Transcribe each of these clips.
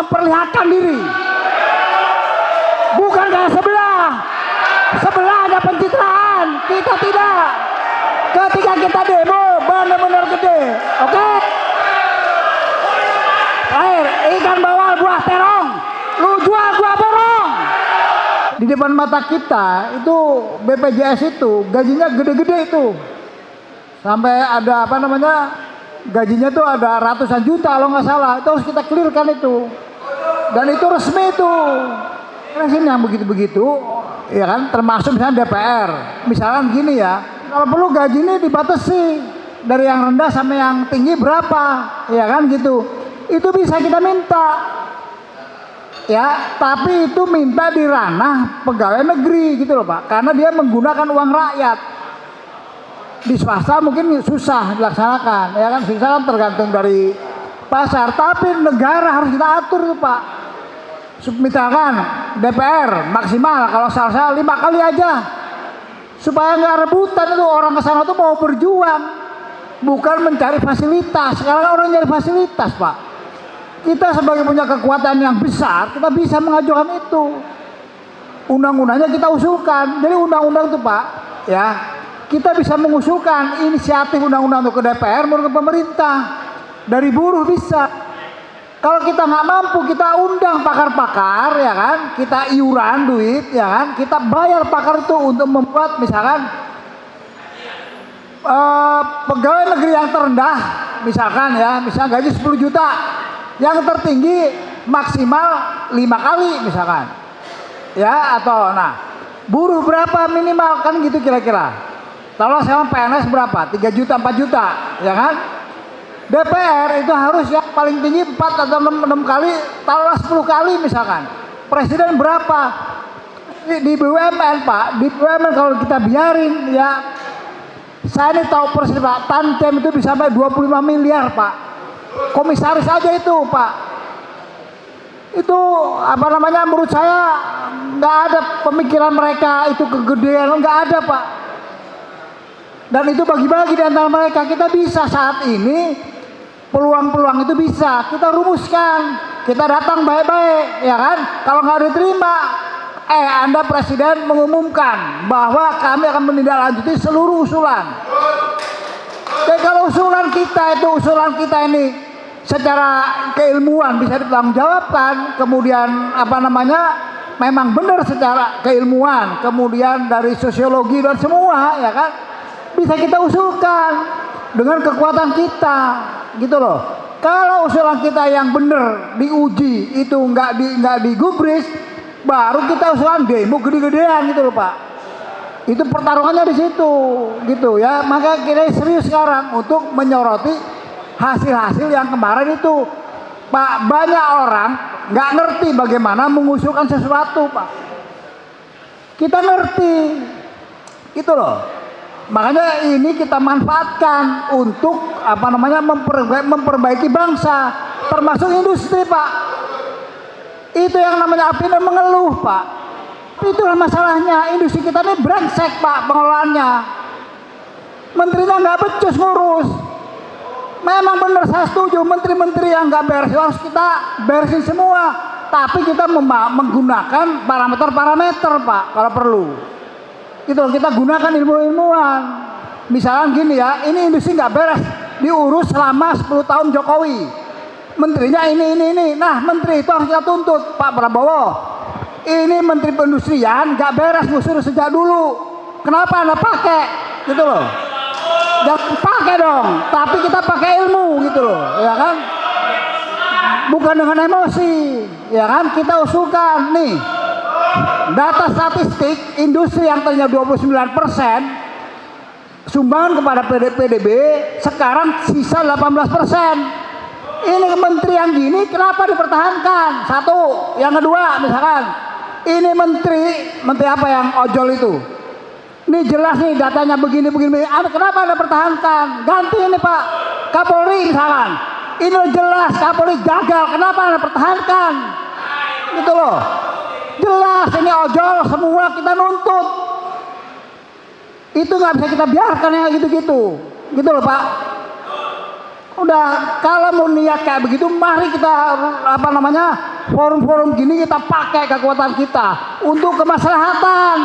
memperlihatkan diri. Bukan kayak sebelah ada pencitraan, kita tidak. Ketika kita demo benar-benar gede, oke? Air ikan bawal buah terong, lu jual gua borong. Di depan mata kita itu BPJS itu gajinya gede-gede itu, sampai ada apa namanya, gajinya tuh ada ratusan juta kalau nggak salah. Itu harus kita clearkan itu, dan itu resmi itu. Karena sini yang begitu-begitu, ya kan, termasuk misalnya DPR, misalkan gini ya, kalau perlu gaji ini dibatasi dari yang rendah sampai yang tinggi berapa, ya kan gitu. Itu bisa kita minta, ya, tapi itu minta di ranah pegawai negeri gitu loh Pak, karena dia menggunakan uang rakyat. Di swasta mungkin susah dilaksanakan, ya kan, susah kan, tergantung dari pasar. Tapi negara harus kita atur tuh Pak. Misalkan DPR maksimal kalau salah 5 kali aja, supaya nggak rebutan itu orang kesana tuh mau berjuang, bukan mencari fasilitas. Sekarang orang nyari fasilitas Pak. Kita sebagai punya kekuatan yang besar, kita bisa mengajukan itu. Undang-undangnya kita usulkan. Jadi undang-undang itu Pak, ya, kita bisa mengusulkan inisiatif undang-undang itu ke DPR menurut pemerintah. Dari buruh bisa. Kalau kita nggak mampu, kita undang pakar-pakar, ya kan, kita iuran duit, ya kan, kita bayar pakar itu untuk membuat misalkan pegawai negeri yang terendah, misalkan ya, misalkan gaji 10 juta, yang tertinggi maksimal 5 kali misalkan, ya, atau nah buruh berapa minimal kan gitu kira-kira. Kalau sekarang PNS berapa? 3 juta, 4 juta, ya kan. DPR itu harus yang paling tinggi 4 atau 6 kali, taruhlah 10 kali misalkan. Presiden berapa? Di BUMN Pak, di BUMN kalau kita biarin ya, saya ini tahu persis Pak, Tancem itu bisa sampai 25 miliar Pak. Komisaris aja itu Pak. Itu apa namanya, menurut saya nggak ada pemikiran mereka itu kegedean, nggak ada Pak. Dan itu bagi-bagi di antara mereka. Kita bisa saat ini peluang-peluang itu bisa kita rumuskan, kita datang baik-baik, ya kan. Kalau nggak diterima, Anda presiden mengumumkan bahwa kami akan menindaklanjuti seluruh usulan. Dan kalau usulan kita ini secara keilmuan bisa dipertanggungjawabkan, kemudian apa namanya, memang benar secara keilmuan, kemudian dari sosiologi dan semua, ya kan, bisa kita usulkan dengan kekuatan kita, gitu loh. Kalau usulan kita yang benar diuji itu nggak digubris, baru kita usulan demo gede-gedean gitu loh Pak. Itu pertarungannya di situ, gitu ya. Maka kita serius sekarang untuk menyoroti hasil-hasil yang kemarin itu Pak. Banyak orang nggak ngerti bagaimana mengusulkan sesuatu Pak. Kita ngerti, gitu loh. Makanya ini kita manfaatkan untuk apa namanya, memperbaiki bangsa, termasuk industri Pak. Itu yang namanya Apindo mengeluh Pak. Itulah masalahnya, industri kita ini brengsek Pak pengelolaannya. Menterinya nggak becus ngurus. Memang benar, saya setuju, menteri-menteri yang nggak beres harus kita beresin semua. Tapi kita menggunakan parameter-parameter Pak kalau perlu. Itu kita gunakan ilmu-ilmuwan. Misalnya gini ya, ini industri nggak beres, diurus selama 10 tahun Jokowi. Menterinya ini. Nah, menteri itu harus kita tuntut, Pak Prabowo. Ini menteri perindustrian nggak beres, ngusir sejak dulu. Kenapa Anda pakai? Gitu loh. Jangan pakai dong, tapi kita pakai ilmu gitu loh, ya kan? Bukan dengan emosi, ya kan? Kita usulkan nih. Data statistik industri yang tadinya 29% sumbangan kepada PDB sekarang sisa 18%. Ini menteri yang gini kenapa dipertahankan? Satu, yang kedua misalkan ini menteri apa yang ojol itu? Ini jelas nih datanya begini. Kenapa Anda pertahankan? Ganti ini Pak Kapolri misalkan. Ini jelas Kapolri gagal. Kenapa Anda pertahankan? Gitu loh. Jelas ini ojol semua kita nuntut. Itu nggak bisa kita biarkan yang gitu-gitu. Gitu loh Pak. Udah, kalau mau niat kayak begitu, mari kita forum-forum gini kita pakai kekuatan kita untuk kemaslahatan.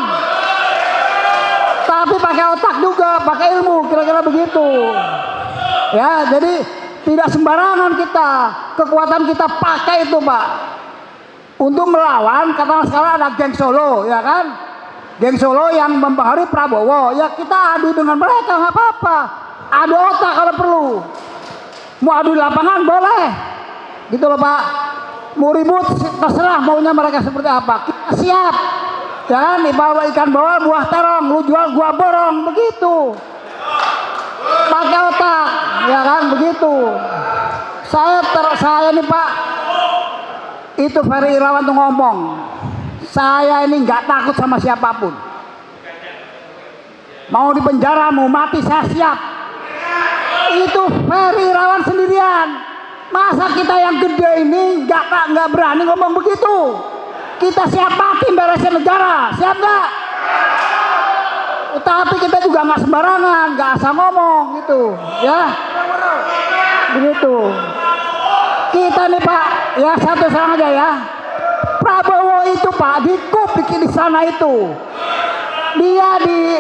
Tapi pakai otak juga, pakai ilmu, kira-kira begitu. Ya, jadi tidak sembarangan kita, kekuatan kita pakai itu, Pak. Untuk melawan, katakanlah sekarang ada geng Solo, ya kan? Geng Solo yang mempengaruhi Prabowo, ya kita adu dengan mereka, nggak apa-apa. Adu otak kalau perlu. Mau adu di lapangan boleh, gitu loh Pak. Mau ribut terserah maunya mereka seperti apa. Kita siap, jangan dibawa ikan bawal buah terong, lu jual gua borong, begitu. Pakai otak, ya kan begitu. Saya nih Pak, itu Ferry Irawan tuh ngomong, saya ini nggak takut sama siapapun. Mau di penjara, mau mati saya siap. Itu Ferry Irawan sendirian. Masa kita yang gede ini nggak berani ngomong begitu? Kita siap mati beresin negara, siap nggak? Tapi kita juga nggak sembarangan, nggak asal ngomong gitu, ya. Begitu. Kita nih Pak, ya satu sama aja ya. Prabowo itu Pak dikup di sana itu. Dia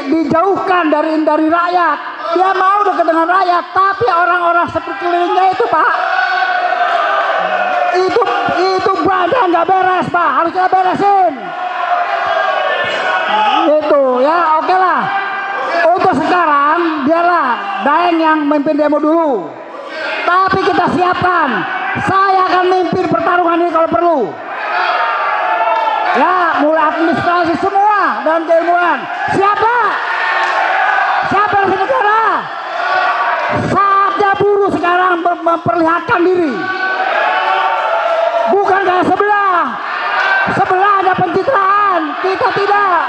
dijauhkan dari rakyat. Dia mau dekat dengan rakyat, tapi orang-orang sekelilingnya itu Pak, itu badan nggak beres Pak, harus kita beresin. Gitu ya, oke lah. Untuk sekarang biarlah Daeng yang memimpin demo dulu. Tapi kita siapkan, saya akan memimpin pertarungan ini kalau perlu. Ya, mulai administrasi semua dan keilmuan. Siapa? Siapa yang negara? Saatnya buruh sekarang memperlihatkan diri. Bukan kayak sebelah. Sebelah ada pencitraan, kita tidak.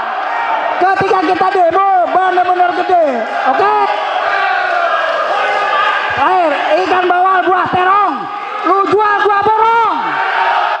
Ketika kita demo benar-benar gede, oke? Air ikan bawal buah terong.